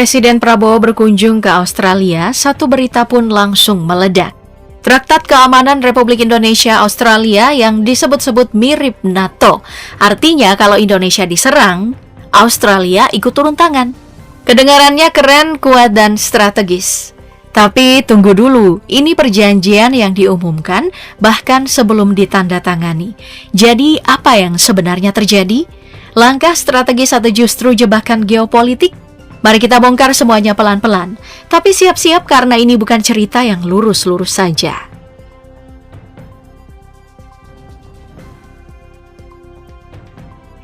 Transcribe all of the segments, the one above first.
Presiden Prabowo berkunjung ke Australia, satu berita pun langsung meledak. Traktat Keamanan Republik Indonesia Australia yang disebut-sebut mirip NATO. Artinya kalau Indonesia diserang, Australia ikut turun tangan. Kedengarannya keren, kuat, dan strategis. Tapi tunggu dulu, ini perjanjian yang diumumkan bahkan sebelum ditandatangani. Jadi apa yang sebenarnya terjadi? Langkah strategis atau justru jebakan geopolitik? Mari kita bongkar semuanya pelan-pelan. Tapi siap-siap karena ini bukan cerita yang lurus-lurus saja.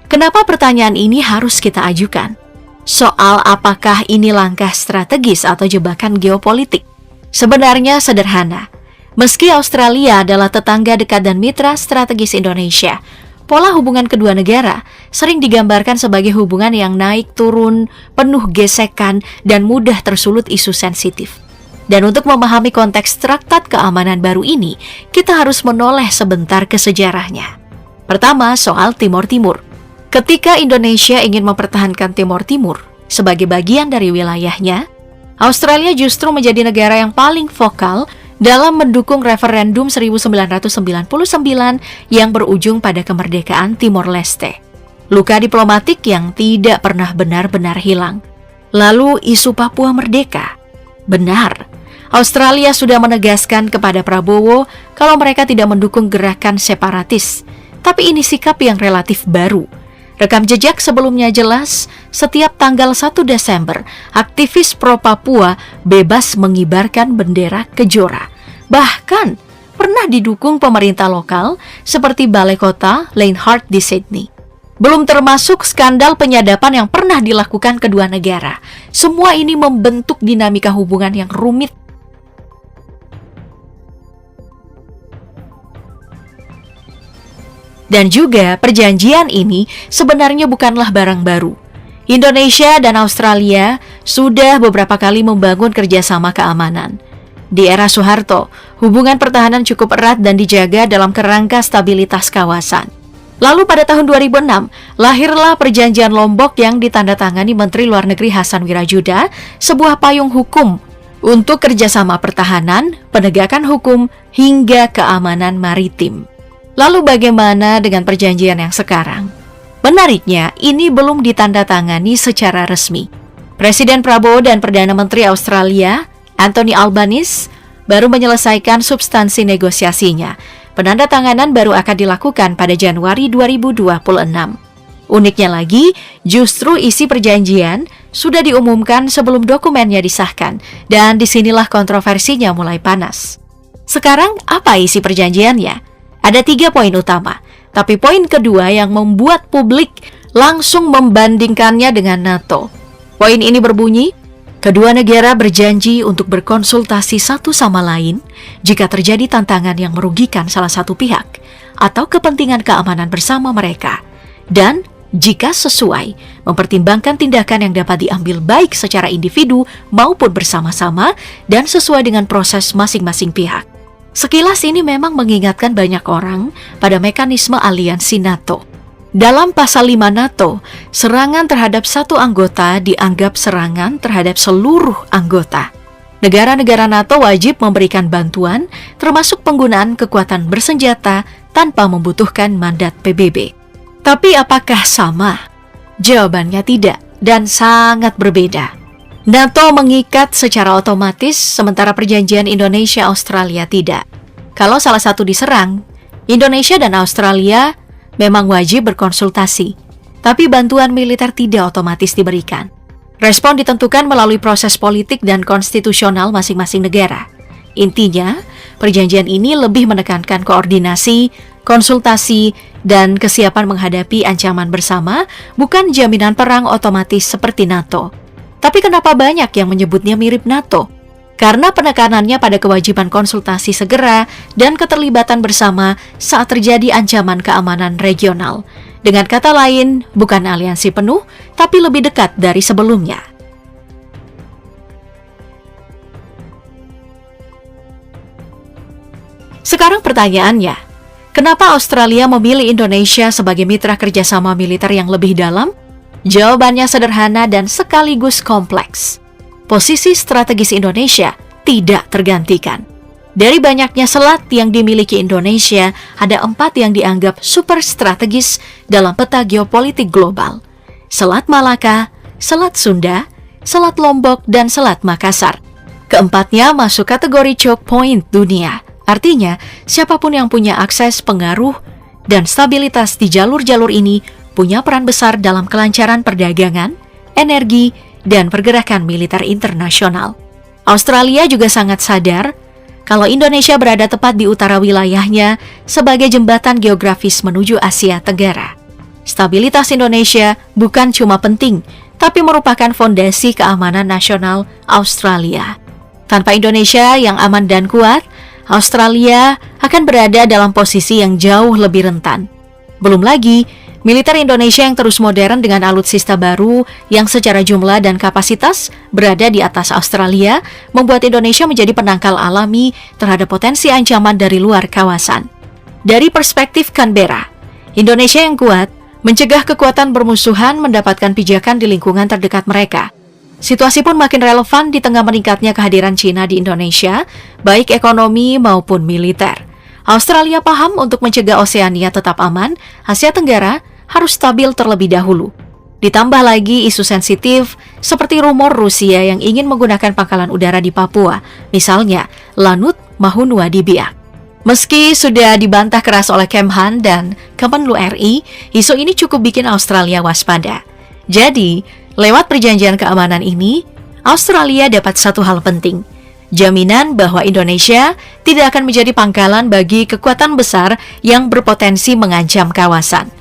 Kenapa pertanyaan ini harus kita ajukan? Soal apakah ini langkah strategis atau jebakan geopolitik? Sebenarnya sederhana. Meski Australia adalah tetangga dekat dan mitra strategis Indonesia, pola hubungan kedua negara sering digambarkan sebagai hubungan yang naik turun, penuh gesekan, dan mudah tersulut isu sensitif. Dan untuk memahami konteks Traktat Keamanan baru ini, kita harus menoleh sebentar ke sejarahnya. Pertama, soal Timor Timur. Ketika Indonesia ingin mempertahankan Timor Timur sebagai bagian dari wilayahnya, Australia justru menjadi negara yang paling vokal dalam mendukung referendum 1999 yang berujung pada kemerdekaan Timor Leste. Luka diplomatik yang tidak pernah benar-benar hilang. Lalu isu Papua Merdeka. Benar, Australia sudah menegaskan kepada Prabowo kalau mereka tidak mendukung gerakan separatis. Tapi ini sikap yang relatif baru. Rekam jejak sebelumnya jelas, setiap tanggal 1 Desember, aktivis pro-Papua bebas mengibarkan bendera Kejora. Bahkan, pernah didukung pemerintah lokal seperti Balai Kota Leinhart di Sydney. Belum termasuk skandal penyadapan yang pernah dilakukan kedua negara. Semua ini membentuk dinamika hubungan yang rumit. Dan juga perjanjian ini sebenarnya bukanlah barang baru. Indonesia dan Australia sudah beberapa kali membangun kerjasama keamanan. Di era Soeharto, hubungan pertahanan cukup erat dan dijaga dalam kerangka stabilitas kawasan. Lalu pada tahun 2006, lahirlah Perjanjian Lombok yang ditandatangani Menteri Luar Negeri Hasan Wirajuda, sebuah payung hukum untuk kerjasama pertahanan, penegakan hukum, hingga keamanan maritim. Lalu bagaimana dengan perjanjian yang sekarang? Menariknya, ini belum ditandatangani secara resmi. Presiden Prabowo dan Perdana Menteri Australia, Anthony Albanese, baru menyelesaikan substansi negosiasinya. Penandatanganan baru akan dilakukan pada Januari 2026. Uniknya lagi, justru isi perjanjian sudah diumumkan sebelum dokumennya disahkan, dan disinilah kontroversinya mulai panas. Sekarang, apa isi perjanjiannya? Ada 3 poin utama, tapi poin kedua yang membuat publik langsung membandingkannya dengan NATO. Poin ini berbunyi, kedua negara berjanji untuk berkonsultasi satu sama lain jika terjadi tantangan yang merugikan salah satu pihak atau kepentingan keamanan bersama mereka, dan jika sesuai, mempertimbangkan tindakan yang dapat diambil baik secara individu maupun bersama-sama dan sesuai dengan proses masing-masing pihak. Sekilas ini memang mengingatkan banyak orang pada mekanisme aliansi NATO. Dalam pasal 5 NATO, serangan terhadap satu anggota dianggap serangan terhadap seluruh anggota. Negara-negara NATO wajib memberikan bantuan, termasuk penggunaan kekuatan bersenjata tanpa membutuhkan mandat PBB. Tapi apakah sama? Jawabannya tidak, dan sangat berbeda. NATO mengikat secara otomatis, sementara perjanjian Indonesia-Australia tidak. Kalau salah satu diserang, Indonesia dan Australia memang wajib berkonsultasi, tapi bantuan militer tidak otomatis diberikan. Respon ditentukan melalui proses politik dan konstitusional masing-masing negara. Intinya, perjanjian ini lebih menekankan koordinasi, konsultasi, dan kesiapan menghadapi ancaman bersama, bukan jaminan perang otomatis seperti NATO. Tapi kenapa banyak yang menyebutnya mirip NATO? Karena penekanannya pada kewajiban konsultasi segera dan keterlibatan bersama saat terjadi ancaman keamanan regional. Dengan kata lain, bukan aliansi penuh, tapi lebih dekat dari sebelumnya. Sekarang pertanyaannya, kenapa Australia memilih Indonesia sebagai mitra kerjasama militer yang lebih dalam? Jawabannya sederhana dan sekaligus kompleks. posisi strategis Indonesia tidak tergantikan. Dari banyaknya selat yang dimiliki Indonesia, ada 4 yang dianggap super strategis dalam peta geopolitik global. Selat Malaka, Selat Sunda, Selat Lombok, dan Selat Makassar. Keempatnya masuk kategori choke point dunia. Artinya, siapapun yang punya akses, pengaruh, dan stabilitas di jalur-jalur ini punya peran besar dalam kelancaran perdagangan, energi, dan pergerakan militer internasional. Australia juga sangat sadar kalau Indonesia berada tepat di utara wilayahnya sebagai jembatan geografis menuju Asia Tenggara. Stabilitas Indonesia bukan cuma penting, tapi merupakan fondasi keamanan nasional Australia. Tanpa Indonesia yang aman dan kuat, Australia akan berada dalam posisi yang jauh lebih rentan. Belum lagi, militer Indonesia yang terus modern dengan alutsista baru yang secara jumlah dan kapasitas berada di atas Australia membuat Indonesia menjadi penangkal alami terhadap potensi ancaman dari luar kawasan. Dari perspektif Canberra, Indonesia yang kuat mencegah kekuatan bermusuhan mendapatkan pijakan di lingkungan terdekat mereka. Situasi pun makin relevan di tengah meningkatnya kehadiran China di Indonesia, baik ekonomi maupun militer. Australia paham untuk mencegah Oseania tetap aman, Asia Tenggara harus stabil terlebih dahulu. Ditambah lagi isu sensitif seperti rumor Rusia yang ingin menggunakan pangkalan udara di Papua, misalnya Lanut Mahunua di Biak. Meski sudah dibantah keras oleh Kemhan dan Kemenlu RI, isu ini cukup bikin Australia waspada. Jadi, lewat perjanjian keamanan ini, Australia dapat satu hal penting, jaminan bahwa Indonesia tidak akan menjadi pangkalan bagi kekuatan besar yang berpotensi mengancam kawasan.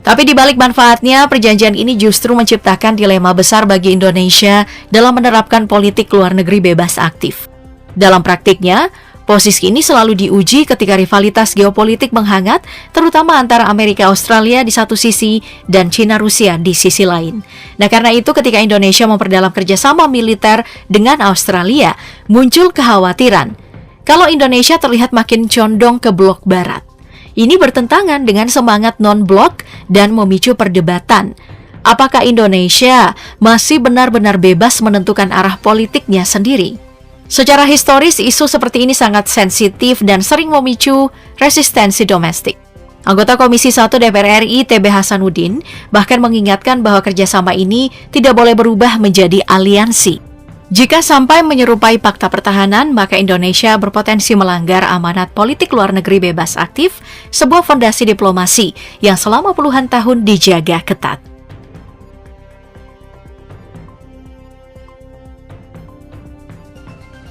Tapi di balik manfaatnya, perjanjian ini justru menciptakan dilema besar bagi Indonesia dalam menerapkan politik luar negeri bebas aktif. Dalam praktiknya, posisi ini selalu diuji ketika rivalitas geopolitik menghangat, terutama antara Amerika Australia di satu sisi dan China Rusia di sisi lain. Nah, karena itu ketika Indonesia memperdalam kerjasama militer dengan Australia, muncul kekhawatiran kalau Indonesia terlihat makin condong ke blok barat. Ini bertentangan dengan semangat non-blok dan memicu perdebatan. Apakah Indonesia masih benar-benar bebas menentukan arah politiknya sendiri? Secara historis, isu seperti ini sangat sensitif dan sering memicu resistensi domestik. Anggota Komisi 1 DPR RI TB Hasanuddin bahkan mengingatkan bahwa kerjasama ini tidak boleh berubah menjadi aliansi. Jika sampai menyerupai fakta pertahanan, maka Indonesia berpotensi melanggar amanat politik luar negeri bebas aktif, sebuah fondasi diplomasi yang selama puluhan tahun dijaga ketat.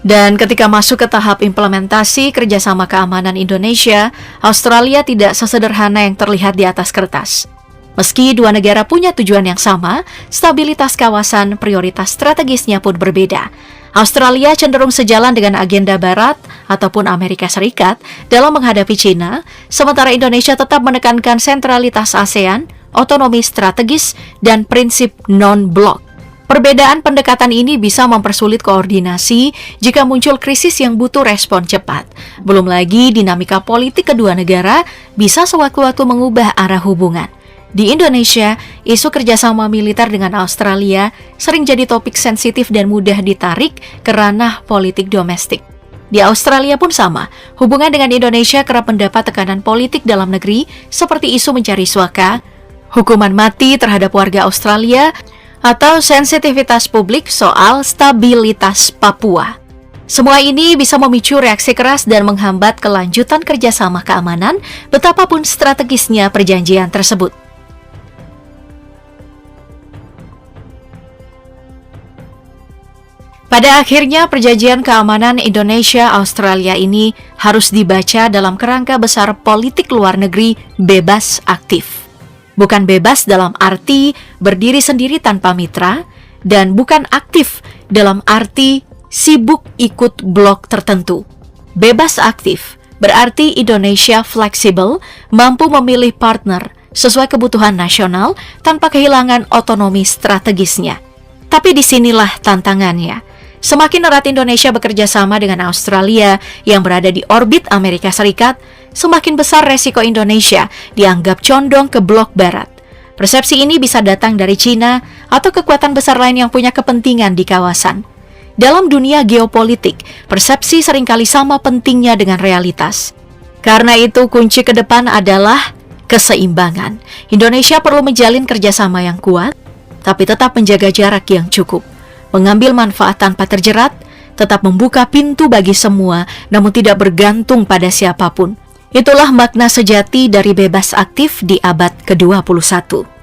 Dan ketika masuk ke tahap implementasi kerjasama keamanan Indonesia, Australia tidak sesederhana yang terlihat di atas kertas. Meski dua negara punya tujuan yang sama, stabilitas kawasan prioritas strategisnya pun berbeda. Australia cenderung sejalan dengan agenda Barat ataupun Amerika Serikat dalam menghadapi China, sementara Indonesia tetap menekankan sentralitas ASEAN, otonomi strategis, dan prinsip non-blok. Perbedaan pendekatan ini bisa mempersulit koordinasi jika muncul krisis yang butuh respon cepat. Belum lagi dinamika politik kedua negara bisa sewaktu-waktu mengubah arah hubungan. Di Indonesia, isu kerjasama militer dengan Australia sering jadi topik sensitif dan mudah ditarik ke ranah politik domestik. Di Australia pun sama, hubungan dengan Indonesia kerap mendapat tekanan politik dalam negeri seperti isu mencari suaka, hukuman mati terhadap warga Australia, atau sensitivitas publik soal stabilitas Papua. Semua ini bisa memicu reaksi keras dan menghambat kelanjutan kerjasama keamanan, betapapun strategisnya perjanjian tersebut. Pada akhirnya, perjanjian keamanan Indonesia-Australia ini harus dibaca dalam kerangka besar politik luar negeri bebas aktif. Bukan bebas dalam arti berdiri sendiri tanpa mitra, dan bukan aktif dalam arti sibuk ikut blok tertentu. Bebas aktif berarti Indonesia fleksibel, mampu memilih partner sesuai kebutuhan nasional tanpa kehilangan otonomi strategisnya. Tapi disinilah tantangannya. Semakin erat Indonesia bekerja sama dengan Australia yang berada di orbit Amerika Serikat, semakin besar resiko Indonesia dianggap condong ke blok barat. Persepsi ini bisa datang dari China atau kekuatan besar lain yang punya kepentingan di kawasan. Dalam dunia geopolitik, persepsi seringkali sama pentingnya dengan realitas. Karena itu, kunci ke depan adalah keseimbangan. Indonesia perlu menjalin kerjasama yang kuat, tapi tetap menjaga jarak yang cukup, mengambil manfaat tanpa terjerat, tetap membuka pintu bagi semua, namun tidak bergantung pada siapapun. Itulah makna sejati dari bebas aktif di abad ke-21.